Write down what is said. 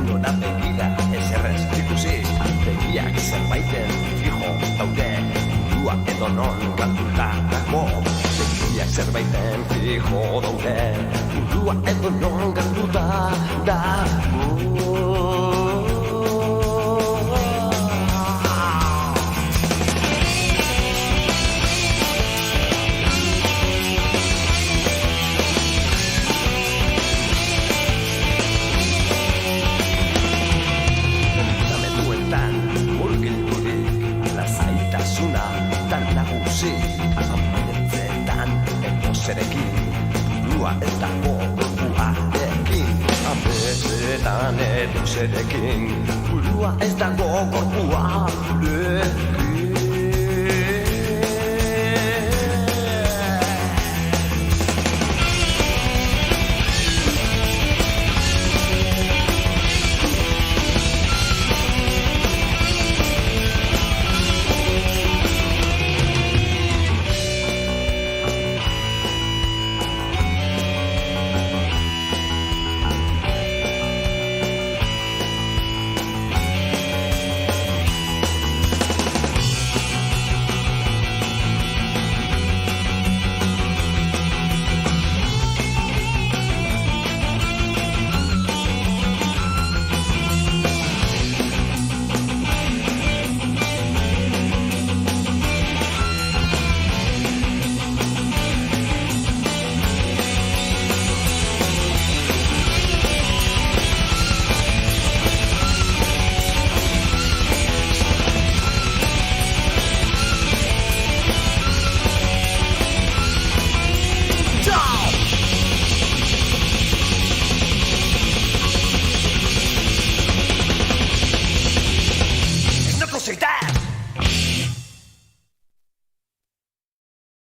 nora begira eserrez ikusi, begiak zerbaiten fijo daude, burua edo non galduta dago. Begiak zerbaiten fijo daude, burua edo non galduta dago. Zerekin, burua ez dago gorpuarekin. Ametsetan edo zerekin, burua ez dago gorpuarekin.